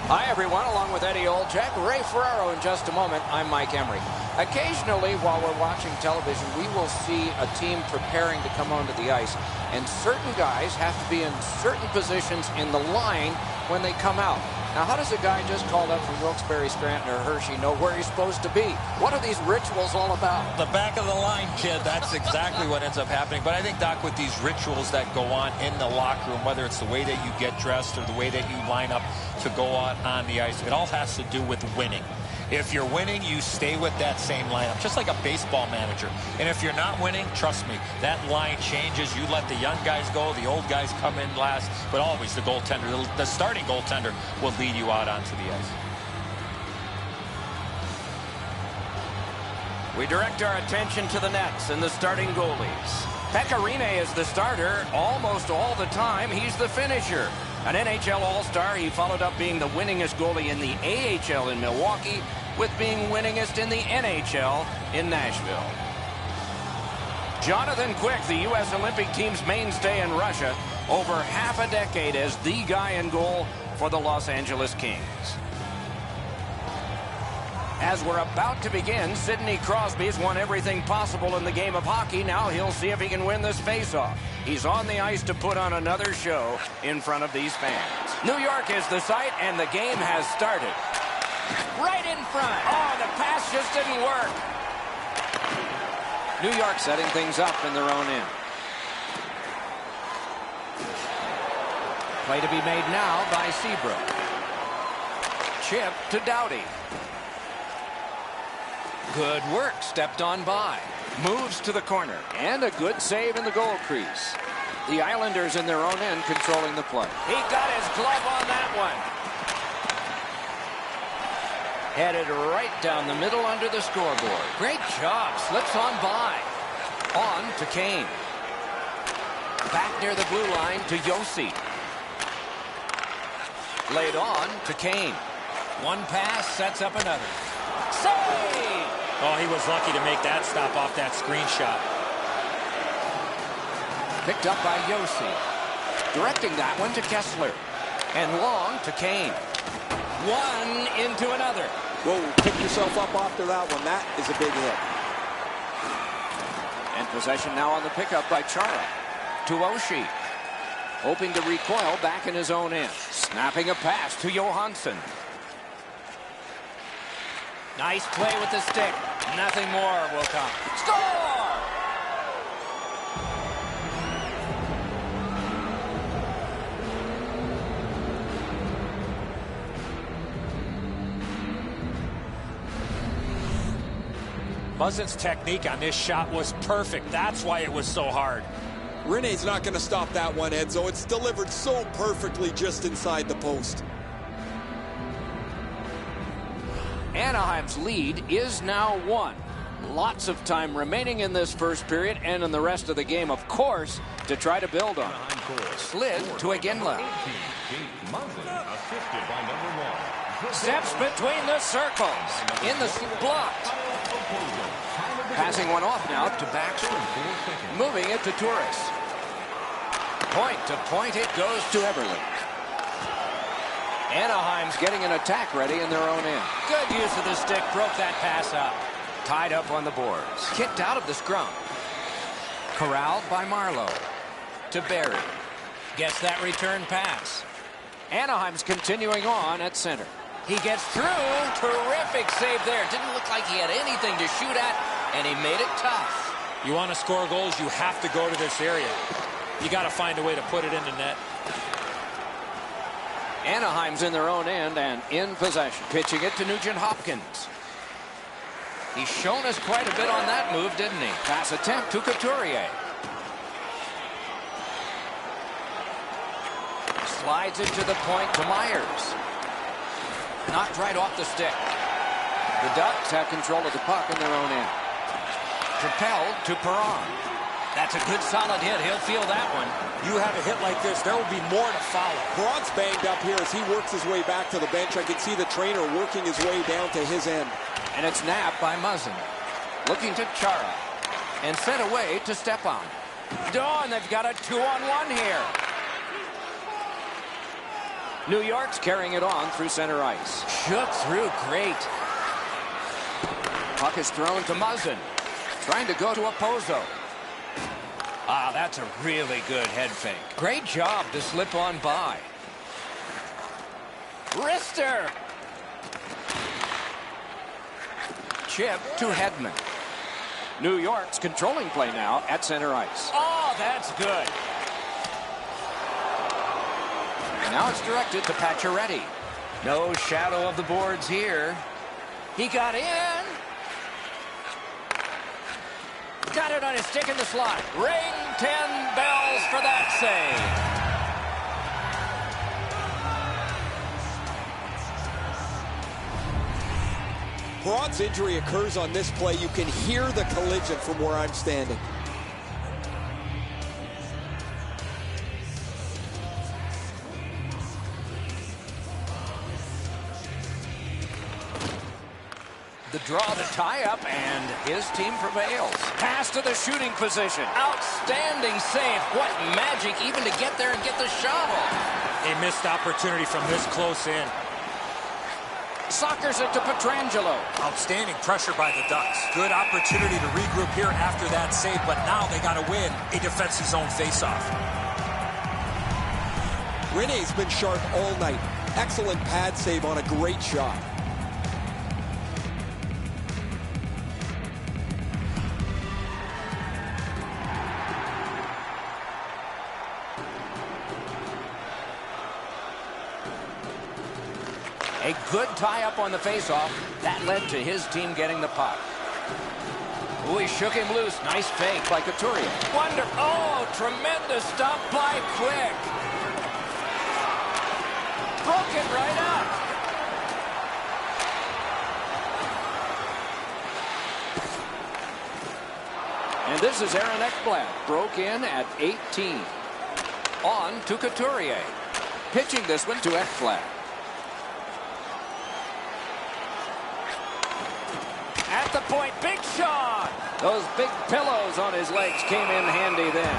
Hi, everyone. Along with Eddie Olczyk, Ray Ferraro in just a moment. I'm Mike Emery. Occasionally, while we're watching television, we will see a team preparing to come onto the ice, and certain guys have to be in certain positions in the line when they come out. Now, how does a guy just called up from Wilkes-Barre, Scranton, or Hershey know where he's supposed to be? What are these rituals all about? The back of the line, kid. That's exactly what ends up happening. But I think, Doc, with these rituals that go on in the locker room, whether it's the way that you get dressed or the way that you line up to go out on the ice, it all has to do with winning. If you're winning, you stay with that same lineup, just like a baseball manager. And if you're not winning, trust me, that line changes. You let the young guys go, the old guys come in last, but always the goaltender, the starting goaltender will lead you out onto the ice. We direct our attention to the nets and the starting goalies. Pecorine is the starter almost all the time. He's the finisher. An NHL All-Star, he followed up being the winningest goalie in the AHL in Milwaukee with being winningest in the NHL in Nashville. Jonathan Quick, the U.S. Olympic team's mainstay in Russia, over half a decade as the guy in goal for the Los Angeles Kings. As we're about to begin, Sidney Crosby has won everything possible in the game of hockey. Now he'll see if he can win this faceoff. He's on the ice to put on another show in front of these fans. New York is the site, and the game has started. Right in front. Oh, the pass just didn't work. New York setting things up in their own end. Play to be made now by Seabrook. Chip to Doughty. Good work, stepped on by. Moves to the corner, and a good save in the goal crease. The Islanders in their own end controlling the play. He got his glove on that one. Headed right down the middle under the scoreboard. Great job, slips on by. On to Kane. Back near the blue line to Yossi. Laid on to Kane. One pass sets up another. Save! Oh, he was lucky to make that stop off that screenshot. Picked up by Yossi. Directing that one to Kessler. And long to Kane. One into another. Whoa, pick yourself up after that one. That is a big hit. And possession now on the pickup by Chara. To Oshie. Hoping to recoil back in his own end. Snapping a pass to Johansson. Nice play with the stick. Nothing more will come. Score! Muzzin's technique on this shot was perfect. That's why it was so hard. Rene's not going to stop that one, Edzo. It's delivered so perfectly just inside the post. Anaheim's lead is now 1. Lots of time remaining in this first period and in the rest of the game, of course, to try to build on it. Slid to Iginla. Steps between the circles. In the blocked. Passing one off now to Baxter. Moving it to Turris. Point to point it goes to Eberle. Anaheim's getting an attack ready in their own end. Good use of the stick. Broke that pass up. Tied up on the boards. Kicked out of the scrum. Corralled by Marlowe. To Barry. Gets that return pass. Anaheim's continuing on at center. He gets through. Terrific save there. Didn't look like he had anything to shoot at, and he made it tough. You want to score goals, you have to go to this area. You got to find a way to put it in the net. Anaheim's in their own end and in possession. Pitching it to Nugent Hopkins. He's shown us quite a bit on that move, didn't he? Pass attempt to Couturier. Slides it to the point to Myers. Knocked right off the stick. The Ducks have control of the puck in their own end. Propelled to Perron. That's a good solid hit. He'll feel that one. You have a hit like this, there will be more to follow. Perron's banged up here as he works his way back to the bench. I can see the trainer working his way down to his end. And it's nabbed by Muzzin. Looking to Chara. And sent away to Stepan. And they've got a 2-on-1 here. New York's carrying it on through center ice. Shook through, great. Puck is thrown to Muzzin. Trying to go to Opposo. Ah, that's a really good head fake. Great job to slip on by. Wrister. Chip to Hedman. New York's controlling play now at center ice. Oh, that's good. And now it's directed to Pacioretty. No shadow of the boards here. He got in. Got it on his stick in the slot. Ring 10 bells for that save. Perron's injury occurs on this play. You can hear the collision from where I'm standing. The draw, the tie-up, and his team prevails. Pass to the shooting position. Outstanding save. What magic even to get there and get the shot off. A missed opportunity from this close in. Sockers it to Pietrangelo. Outstanding pressure by the Ducks. Good opportunity to regroup here after that save, but now they got to win a defensive zone faceoff. Rene's been sharp all night. Excellent pad save on a great shot. A good tie-up on the face-off. That led to his team getting the puck. Ooh, he shook him loose. Nice fake by Couturier. Wonderful. Oh, tremendous stop by Quick. Broke it right up. And this is Aaron Ekblad. Broke in at 18. On to Couturier. Pitching this one to Ekblad. At the point, big shot. Those big pillows on his legs came in handy then.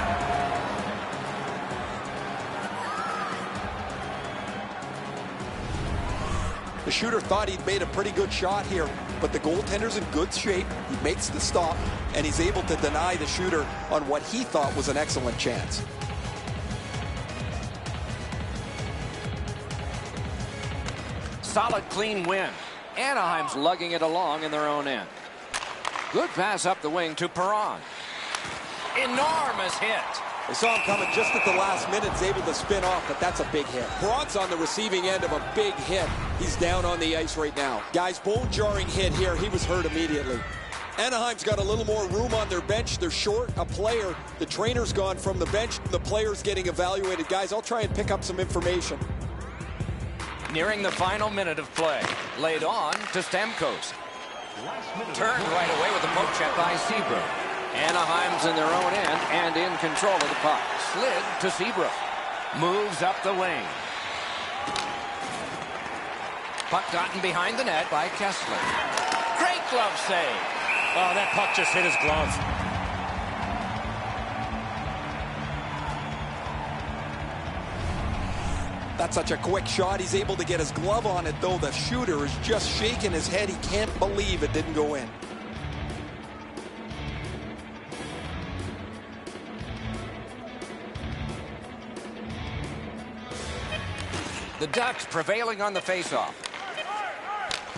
The shooter thought he'd made a pretty good shot here, but the goaltender's in good shape. He makes the stop, and he's able to deny the shooter on what he thought was an excellent chance. Solid, clean win. Anaheim's lugging it along in their own end. Good pass up the wing to Perron. Enormous hit. They saw him coming just at the last minute. He's able to spin off, but that's a big hit. Perron's on the receiving end of a big hit. He's down on the ice right now. Guys, bone-jarring hit here. He was hurt immediately. Anaheim's got a little more room on their bench. They're short a player. The trainer's gone from the bench. The player's getting evaluated. Guys, I'll try and pick up some information. Nearing the final minute of play. Laid on to Stamkos. Turned right away with a poke check by Seabrook. Anaheim's in their own end and in control of the puck. Slid to Seabrook. Moves up the wing. Puck gotten behind the net by Kessler. Great glove save. Oh, that puck just hit his glove. That's such a quick shot. He's able to get his glove on it, though. The shooter is just shaking his head. He can't believe it didn't go in. The Ducks prevailing on the faceoff.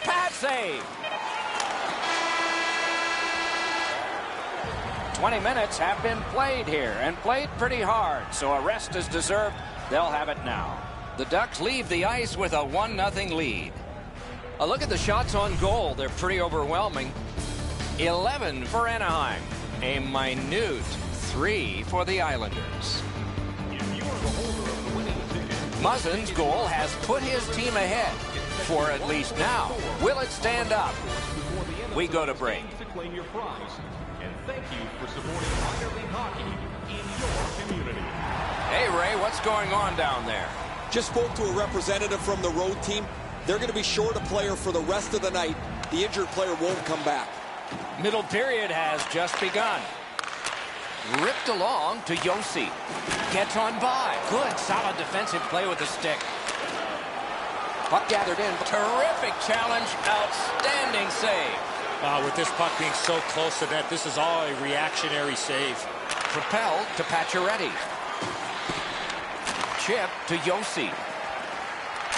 Pad save. 20 minutes have been played here and played pretty hard, so a rest is deserved. They'll have it now. The Ducks leave the ice with a 1-0 lead. A look at the shots on goal. They're pretty overwhelming. 11 for Anaheim. A minute 3 for the Islanders. Muzzin's goal has put his team ahead, for at least now. Will it stand up? We go to break. And thank you for supporting minor league hockey in your community. Hey, Ray, what's going on down there? Just spoke to a representative from the road team. They're going to be short a player for the rest of the night. The injured player won't come back. Middle period has just begun. Ripped along to Yossi. Gets on by. Good, solid defensive play with the stick. Puck gathered in. Terrific challenge. Outstanding save. With this puck being so close to net, this is all a reactionary save. Propelled to Pacioretty. Chip to Yossi.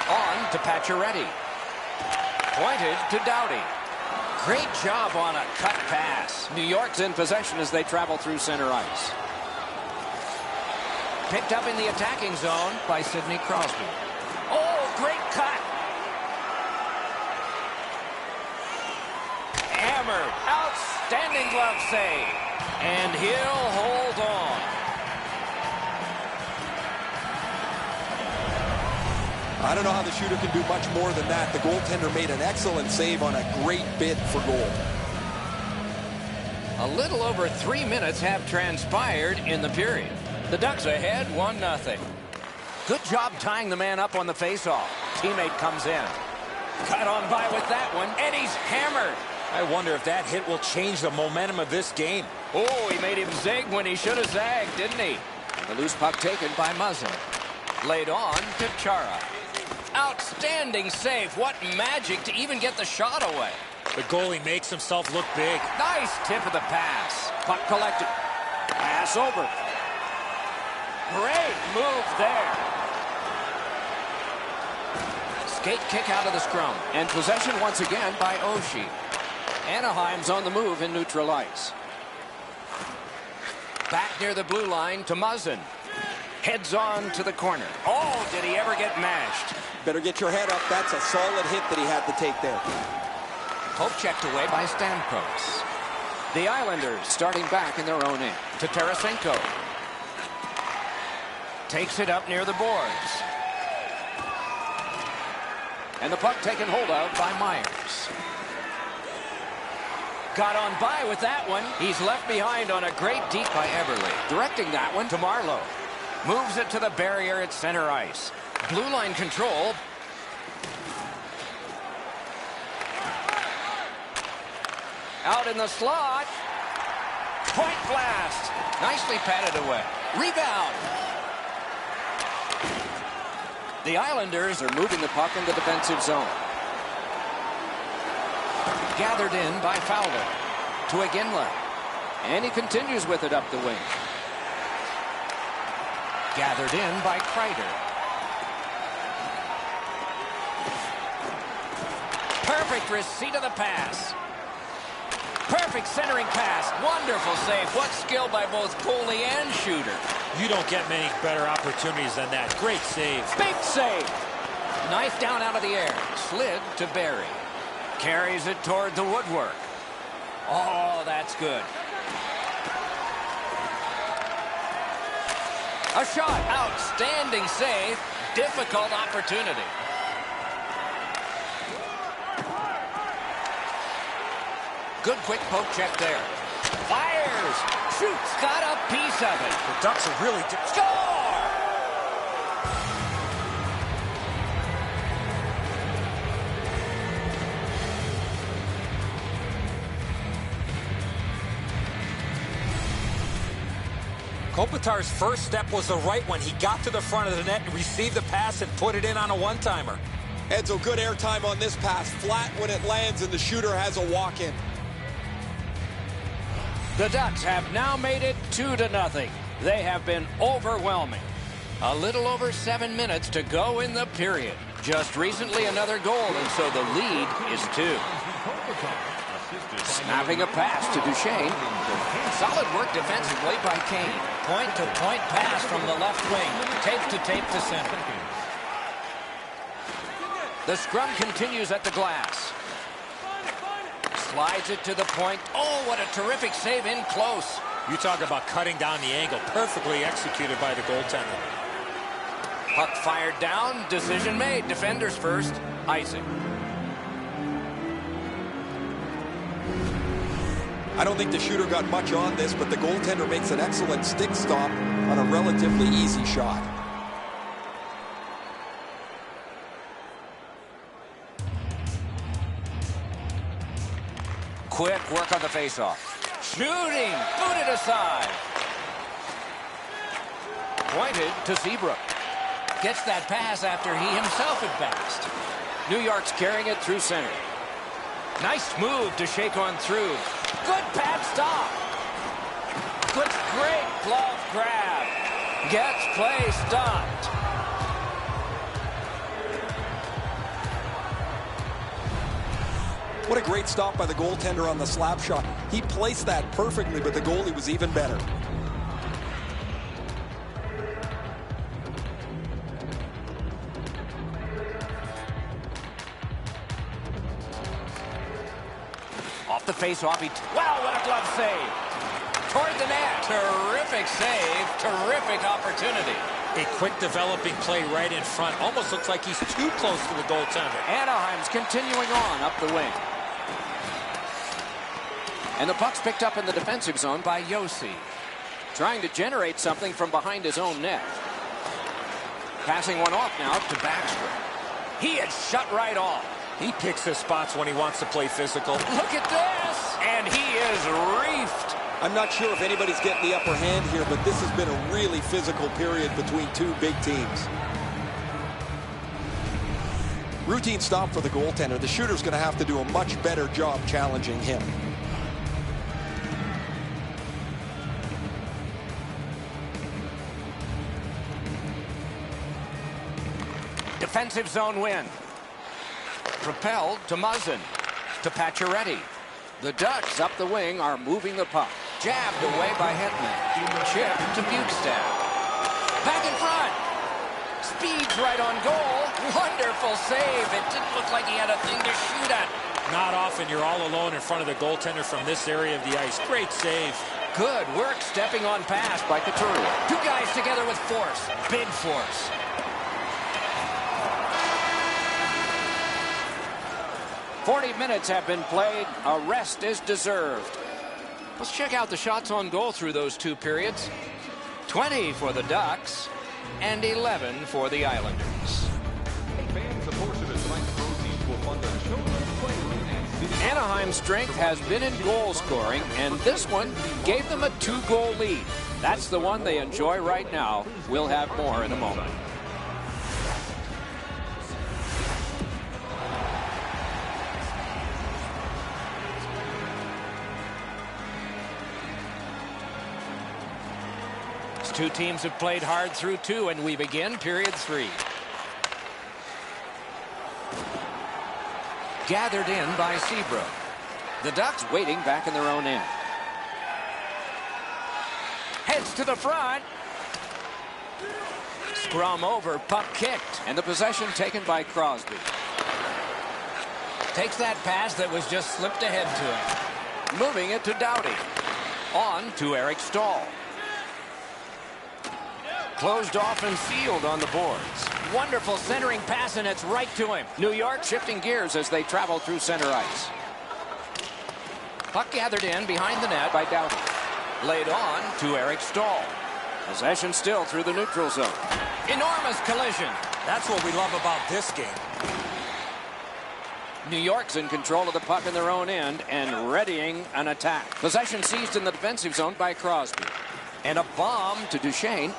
On to Pacioretty. Pointed to Doughty. Great job on a cut pass. New York's in possession as they travel through center ice. Picked up in the attacking zone by Sidney Crosby. Oh, great cut. Hammered. Outstanding glove save. And he'll hold on. I don't know how the shooter can do much more than that. The goaltender made an excellent save on a great bid for goal. A little over 3 minutes have transpired in the period. The Ducks ahead 1-0. Good job tying the man up on the faceoff. Teammate comes in. Cut on by with that one, and he's hammered. I wonder if that hit will change the momentum of this game. Oh, he made him zig when he should have zagged, didn't he? The loose puck taken by Muzzin. Laid on to Chara. Outstanding save. What magic to even get the shot away. The goalie makes himself look big. Nice tip of the pass. Puck collected. Pass over. Great move there. Skate kick out of the scrum. And possession once again by Oshie. Anaheim's on the move in neutral ice. Back near the blue line to Muzzin. Heads on to the corner. Oh, did he ever get mashed? Better get your head up. That's a solid hit that he had to take there. Poke checked away by Stamkos. The Islanders starting back in their own end. To Tarasenko. Takes it up near the boards. And the puck taken hold of by Myers. Got on by with that one. He's left behind on a great deep by Everly. Directing that one to Marlowe. Moves it to the barrier at center ice. Blue line control. Out in the slot. Point blast. Nicely patted away. Rebound. The Islanders are moving the puck in the defensive zone. Gathered in by Fowler. To Iginla. And he continues with it up the wing. Gathered in by Kreider. Perfect receipt of the pass. Perfect centering pass. Wonderful save. What skill by both goalie and shooter. You don't get many better opportunities than that. Great save. Big save. Knife down out of the air. Slid to Barry. Carries it toward the woodwork. Oh, that's good. A shot. Outstanding save. Difficult opportunity. Good quick poke check there. Fires. Shoots. Got a piece of it. The Ducks are really... Score! Kopitar's first step was the right one. He got to the front of the net and received the pass and put it in on a one-timer. Edzo, good airtime on this pass. Flat when it lands and the shooter has a walk-in. The Ducks have now made it 2-0. They have been overwhelming. A little over 7 minutes to go in the period. Just recently another goal, and so the lead is 2. Snapping a pass to Duchesne. Solid work defensively by Kane. Point-to-point pass from the left wing. Tape to center. The scrum continues at the glass. Slides it to the point. Oh, what a terrific save in close. You talk about cutting down the angle. Perfectly executed by the goaltender. Puck fired down. Decision made. Defenders first. Icing. I don't think the shooter got much on this, but the goaltender makes an excellent stick stop on a relatively easy shot. Quick work on the faceoff. Shooting. Booted aside. Pointed to Seabrook. gets that pass after he himself had passed. New York's carrying it through center. Nice move to shake on through. Good pad stop. Good, great glove grab. Gets play stopped. What a great stop by the goaltender on the slap shot. He placed that perfectly, but the goalie was even better. Off the face-off, wow, what a glove save. Toward the net. Terrific save, terrific opportunity. A quick developing play right in front. Almost looks like he's too close to the goaltender. Anaheim's continuing on up the wing. And the puck's picked up in the defensive zone by Yossi. Trying to generate something from behind his own net. Passing one off now to Backstrom. He is shut right off. He picks his spots when he wants to play physical. Look at this! And he is reefed. I'm not sure if anybody's getting the upper hand here, but this has been a really physical period between two big teams. Routine stop for the goaltender. The shooter's going to have to do a much better job challenging him. Defensive zone win. Propelled to Muzzin. To Pacioretty. The Ducks up the wing are moving the puck. Jabbed away by Hetman. Chip to Bukestad. Back in front. Speeds right on goal. Wonderful save. It didn't look like he had a thing to shoot at. Not often you're all alone in front of the goaltender from this area of the ice. Great save. Good work stepping on pass by Couturier. Two guys together with force. Big force. "40 minutes have been played. A rest is deserved." Let's check out the shots on goal through those two periods. 20 for the Ducks and 11 for the Islanders. Fans, a portion of tonight's proceeds will fund the children's playroom and city. Anaheim's strength has been in goal scoring, and this one gave them a 2-goal lead. That's the one they enjoy right now. We'll have more in a moment. Two teams have played hard through two, and we begin period 3. Gathered in by Seabrook. The Ducks waiting back in their own end. Heads to the front. Scrum over, puck kicked, and the possession taken by Crosby. Takes that pass that was just slipped ahead to him. Moving it to Doughty. On to Eric Stahl. Closed off and sealed on the boards. Wonderful centering pass, and it's right to him. New York shifting gears as they travel through center ice. Puck gathered in behind the net by Doughty. Laid on to Eric Stahl. Possession still through the neutral zone. Enormous collision. That's what we love about this game. New York's in control of the puck in their own end and readying an attack. Possession seized in the defensive zone by Crosby. And a bomb to Duchesne.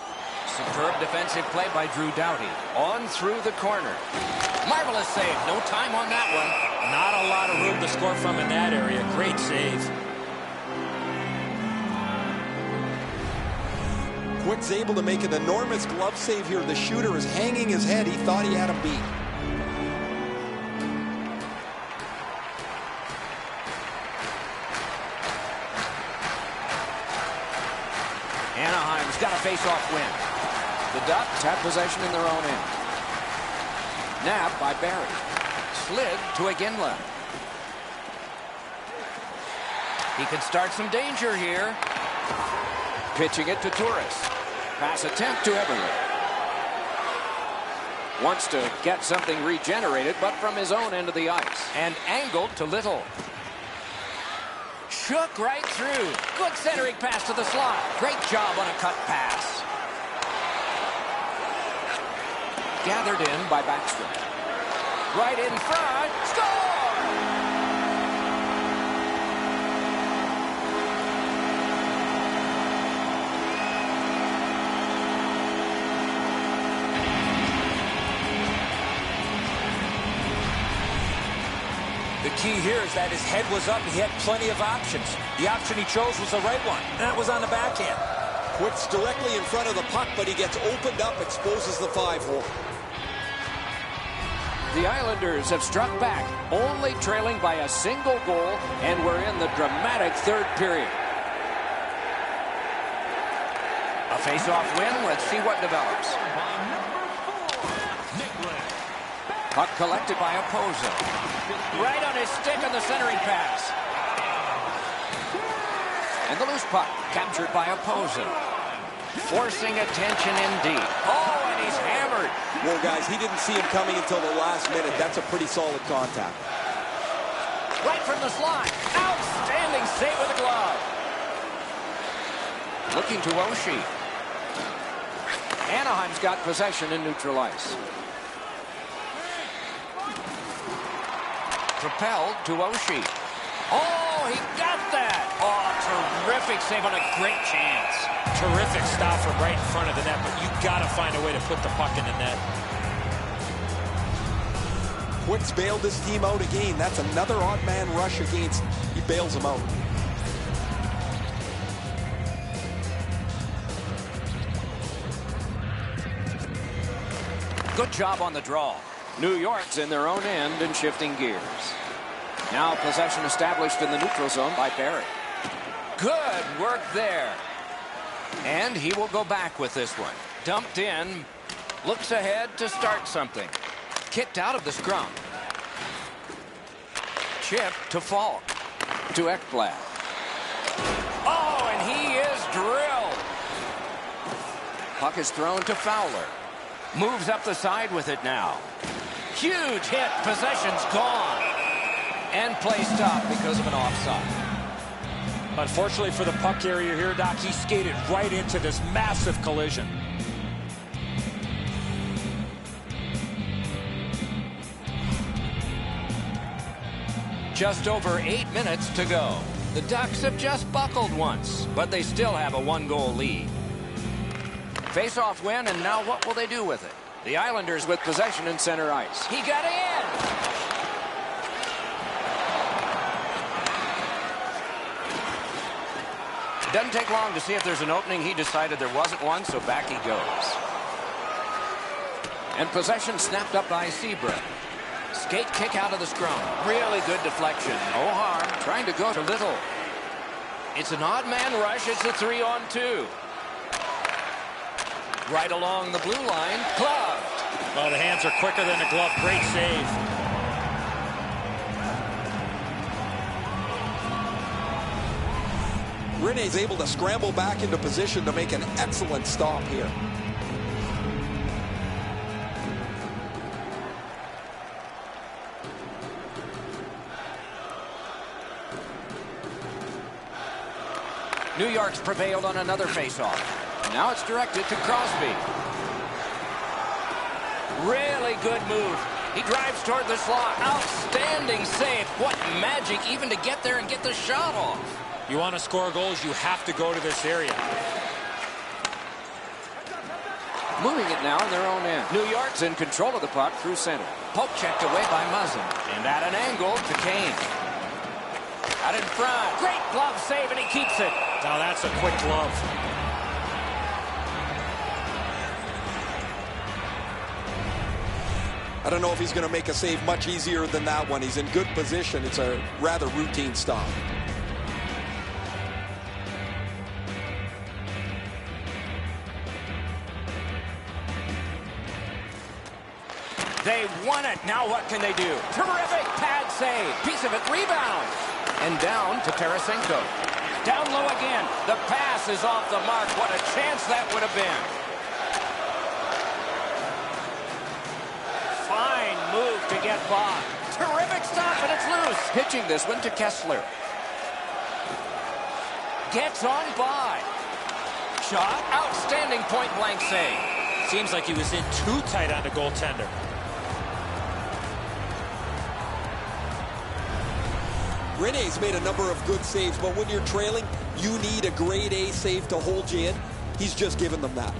Superb defensive play by Drew Doughty. On through the corner. Marvelous save. No time on that one. Not a lot of room to score from in that area. Great save. Quick's able to make an enormous glove save here. The shooter is hanging his head. He thought he had him beat. Anaheim's got a face-off win. The Ducks have possession in their own end. Nabbed by Barry. Slid to Iginla. He could start some danger here. Pitching it to Turris. Pass attempt to Everett. Wants to get something regenerated, but from his own end of the ice. And angled to Little. Shook right through. Good centering pass to the slot. Great job on a cut pass. Gathered in by Backstrom. Right in front. Score! The key here is that his head was up. He had plenty of options. The option he chose was the right one. That was on the backhand. Quick's directly in front of the puck, but he gets opened up, exposes the 5-hole. The Islanders have struck back, only trailing by a single goal, and we're in the dramatic third period. A face-off win. Let's see what develops. Puck collected by Oposo. Right on his stick on the centering pass. And the loose puck captured by Oposo. Forcing attention indeed. Oh, and he's hammered. Well, guys, he didn't see him coming until the last minute. That's a pretty solid contact. Right from the slot. Outstanding save with the glove. Looking to Oshie. Anaheim's got possession in neutral ice. Propelled to Oshie. Oh, he got that. Oh, terrific save on a great chance. Terrific stop from right in front of the net, but you got to find a way to put the puck in the net. Quick's bailed his team out again. That's another odd man rush against. He bails him out. Good job on the draw. New York's in their own end and shifting gears. Now possession established in the neutral zone by Barry. Good work there. And he will go back with this one. Dumped in. Looks ahead to start something. Kicked out of the scrum. Chip to Falk. To Ekblad. Oh, and he is drilled. Puck is thrown to Fowler. Moves up the side with it now. Huge hit. Possession's gone. And play stopped because of an offside. Unfortunately for the puck carrier here, Doc, he skated right into this massive collision. Just over 8 minutes to go. The Ducks have just buckled once, but they still have a 1-goal lead. Face-off win, and now what will they do with it? The Islanders with possession in center ice. He got in! It doesn't take long to see if there's an opening. He decided there wasn't one, so back he goes. And possession snapped up by Seabrook. Skate kick out of the scrum. Really good deflection. No harm. Trying to go to Little. It's an odd man rush. It's a 3-on-2. Right along the blue line. Gloved. Well, the hands are quicker than the glove. Great save. Rene's able to scramble back into position to make an excellent stop here. New York's prevailed on another faceoff. Now it's directed to Crosby. Really good move. He drives toward the slot. Outstanding save. What magic even to get there and get the shot off. You want to score goals, you have to go to this area. Moving it now in their own end. New York's in control of the puck through center. Poke checked away by Muzzin. And at an angle to Kane. Out in front. Great glove save, and he keeps it. Now that's a quick glove. I don't know if he's going to make a save much easier than that one. He's in good position. It's a rather routine stop. They won it. Now what can they do? Terrific pad save. Piece of it. Rebound. And down to Tarasenko. Down low again. The pass is off the mark. What a chance that would have been. Fine move to get by. Terrific stop, and it's loose. Pitching this one to Kessler. Gets on by. Shot. Outstanding point-blank save. Seems like he was in too tight on the goaltender. Rene's made a number of good saves, but when you're trailing, you need a grade A save to hold you in. He's just given them that.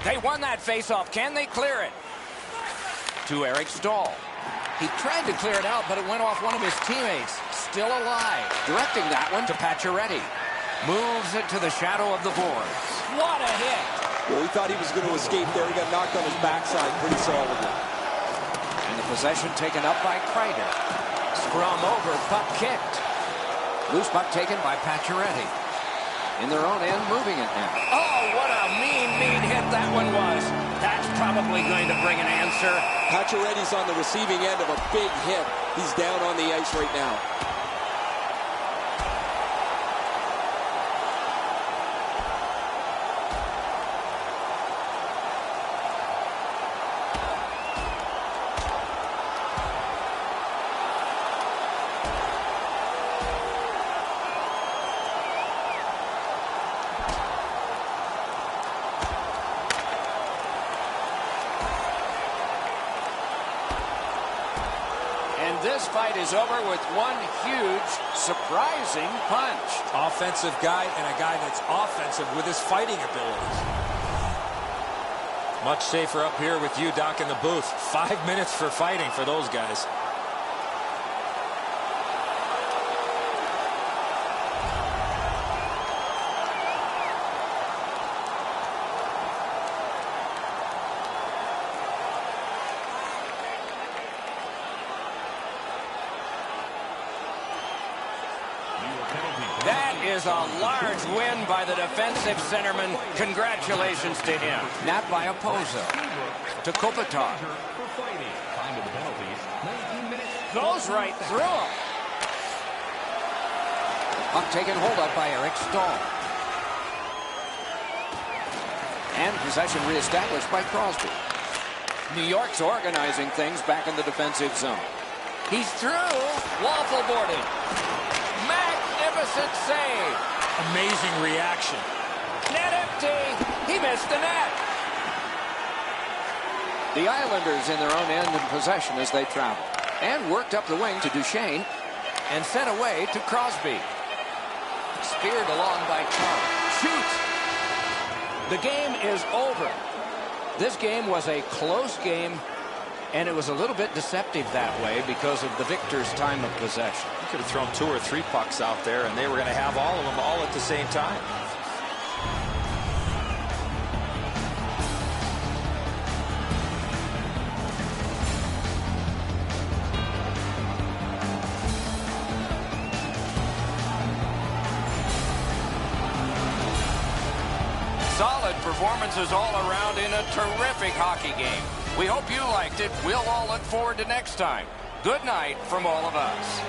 They won that faceoff. Can they clear it? To Eric Stahl. He tried to clear it out, but it went off one of his teammates. Still alive. Directing that one to Pacioretty. Moves it to the shadow of the boards. What a hit! Well, he thought he was going to escape there. He got knocked on his backside pretty solidly. And the possession taken up by Kreider. Scrum over, puck kicked. Loose puck taken by Pacioretty. In their own end, moving it now. Oh, what a mean hit that one was. That's probably going to bring an answer. Pacioretty's on the receiving end of a big hit. He's down on the ice right now. This fight is over with one huge, surprising punch. Offensive guy and a guy that's offensive with his fighting abilities. Much safer up here with you, Doc, in the booth. 5 minutes for fighting for those guys. That is a large win by the defensive centerman. Congratulations to him. Napped by Opozo. To Kopitar. Goes right through him. Puck taken hold of by Eric Stahl. And possession reestablished by Crosby. New York's organizing things back in the defensive zone. He's through. Waffle boarding. Magnificent save. Amazing reaction. Net empty. He missed the net. The Islanders in their own end in possession as they travel. And worked up the wing to Duchesne. And sent away to Crosby. Speared along by Charles. Shoots. The game is over. This game was a close game. And it was a little bit deceptive that way because of the victor's time of possession. You could have thrown 2 or 3 pucks out there, and they were going to have all of them all at the same time. Solid performances all around in a terrific hockey game. We hope you liked it. We'll all look forward to next time. Good night from all of us.